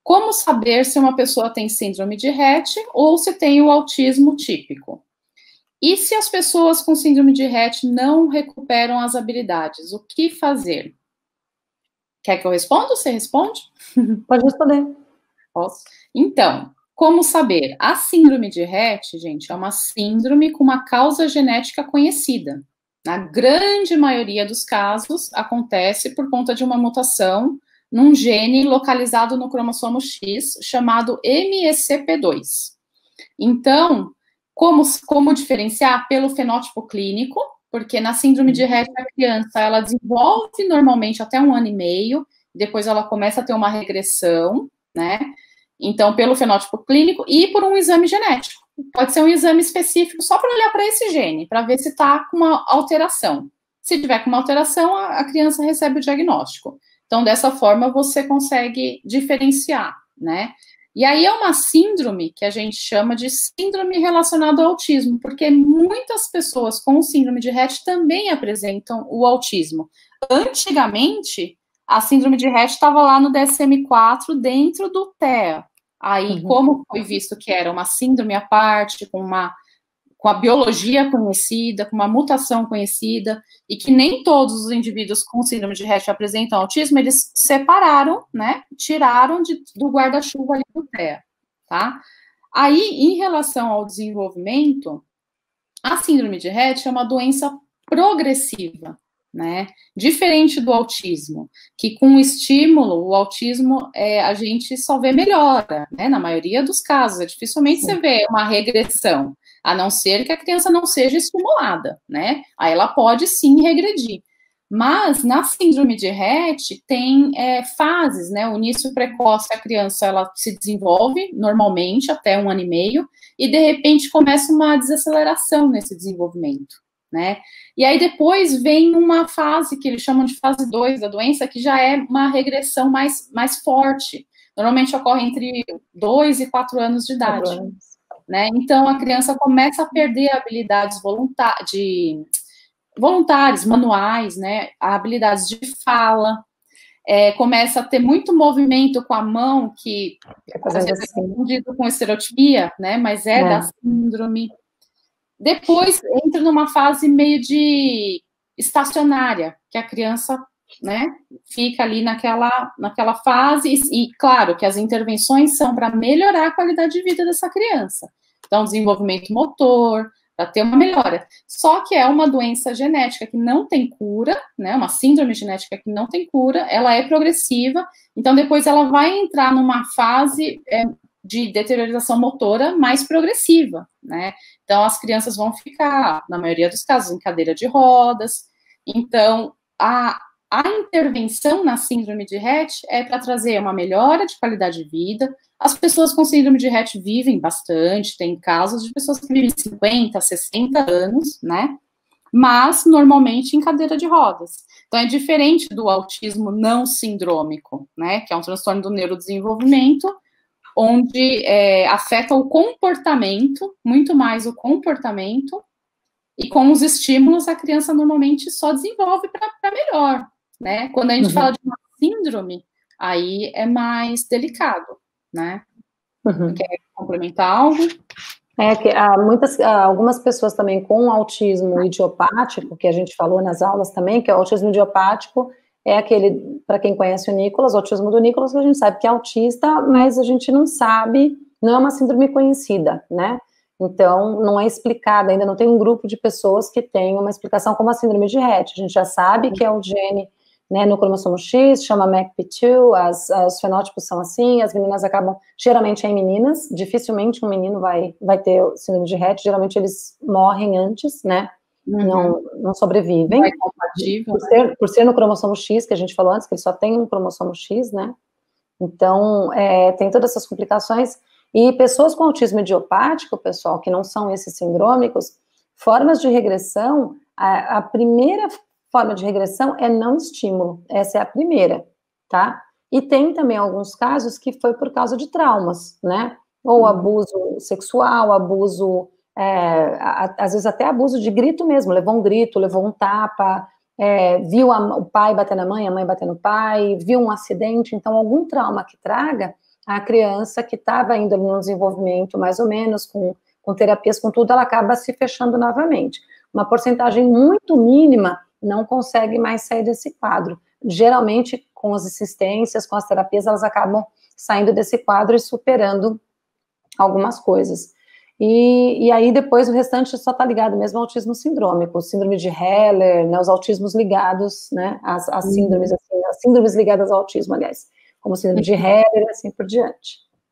Como saber se uma pessoa tem síndrome de Rett ou se tem o autismo típico? E se as pessoas com síndrome de Rett não recuperam as habilidades, o que fazer? Quer que eu responda? Você responde? Pode responder. Posso? Então, como saber? A síndrome de Rett, gente, é uma síndrome com uma causa genética conhecida. Na grande maioria dos casos, acontece por conta de uma mutação num gene localizado no cromossomo X, chamado MECP2. Então, como diferenciar? Pelo fenótipo clínico, porque na síndrome de Rett, a criança, ela desenvolve normalmente até 1 ano e meio, depois ela começa a ter uma regressão, né? Então, pelo fenótipo clínico e por um exame genético. Pode ser um exame específico só para olhar para esse gene, para ver se está com uma alteração. Se tiver com uma alteração, a criança recebe o diagnóstico. Então, dessa forma, você consegue diferenciar, né? E aí é uma síndrome que a gente chama de síndrome relacionada ao autismo, porque muitas pessoas com síndrome de Rett também apresentam o autismo. Antigamente, a síndrome de Rett estava lá no DSM-4 dentro do TEA. Aí, como foi visto que era uma síndrome à parte, com a biologia conhecida, com uma mutação conhecida, e que nem todos os indivíduos com síndrome de Rett apresentam autismo, eles separaram, né, tiraram do guarda-chuva ali do TEA, tá? Aí, em relação ao desenvolvimento, a síndrome de Rett é uma doença progressiva, né? Diferente do autismo, que com o estímulo, o autismo, a gente só vê melhora, né? Na maioria dos casos, dificilmente você vê uma regressão, a não ser que a criança não seja estimulada, né? Aí ela pode sim regredir. Mas na síndrome de Rett tem fases, né? O início precoce, a criança ela se desenvolve normalmente até 1 ano e meio, e de repente começa uma desaceleração nesse desenvolvimento, né? E aí depois vem uma fase que eles chamam de fase 2 da doença, que já é uma regressão mais forte. Normalmente ocorre entre 2 e 4 anos de idade, né? Então a criança começa a perder habilidades voluntárias, manuais, né? Habilidades de fala, começa a ter muito movimento com a mão, que às vezes é confundido com estereotipia, né? Mas da síndrome. Depois entra numa fase meio de estacionária, que a criança, né, fica ali naquela fase, e claro que as intervenções são para melhorar a qualidade de vida dessa criança. Então, desenvolvimento motor, para ter uma melhora. Só que é uma doença genética que não tem cura, né, uma síndrome genética que não tem cura, ela é progressiva, então depois ela vai entrar numa fase de deterioração motora mais progressiva, né? Então, as crianças vão ficar, na maioria dos casos, em cadeira de rodas. Então, a intervenção na síndrome de Rett é para trazer uma melhora de qualidade de vida. As pessoas com síndrome de Rett vivem bastante, tem casos de pessoas que vivem 50, 60 anos, né? Mas, normalmente, em cadeira de rodas. Então, é diferente do autismo não sindrômico, né? Que é um transtorno do neurodesenvolvimento, onde afeta o comportamento, muito mais o comportamento, e com os estímulos a criança normalmente só desenvolve para melhor, né? Quando a gente fala de uma síndrome, aí é mais delicado, né? Quer complementar algo? Que algumas pessoas também com autismo idiopático, que a gente falou nas aulas também, que é o autismo idiopático, é aquele, para quem conhece o Nicolas, o autismo do Nicolas, que a gente sabe que é autista, mas a gente não sabe, não é uma síndrome conhecida, né? Então, não é explicada, ainda não tem um grupo de pessoas que tem uma explicação como a síndrome de Rett. A gente já sabe que é o gene, né, no cromossomo X, chama MECP2, os fenótipos são assim, as meninas acabam, geralmente é em meninas, dificilmente um menino vai ter síndrome de Rett, geralmente eles morrem antes, né? Não sobrevivem, por ser no cromossomo X, que a gente falou antes, que ele só tem um cromossomo X, né? Então, tem todas essas complicações, e pessoas com autismo idiopático, pessoal, que não são esses sindrômicos, formas de regressão, a primeira forma de regressão é não estímulo, essa é a primeira, tá? E tem também alguns casos que foi por causa de traumas, né? Ou abuso sexual, abuso... às vezes até abuso de grito mesmo, levou um grito, levou um tapa, viu o pai bater na mãe, a mãe bater no pai, viu um acidente, então algum trauma que traga, a criança que estava indo no desenvolvimento, mais ou menos, com terapias, com tudo, ela acaba se fechando novamente. Uma porcentagem muito mínima não consegue mais sair desse quadro. Geralmente, com as assistências, com as terapias, elas acabam saindo desse quadro e superando algumas coisas. E aí, depois, o restante só está ligado mesmo ao autismo sindrômico, síndrome de Heller, né, os autismos ligados, né, as síndromes, assim, as síndromes ligadas ao autismo, aliás, como síndrome de Heller e assim por diante.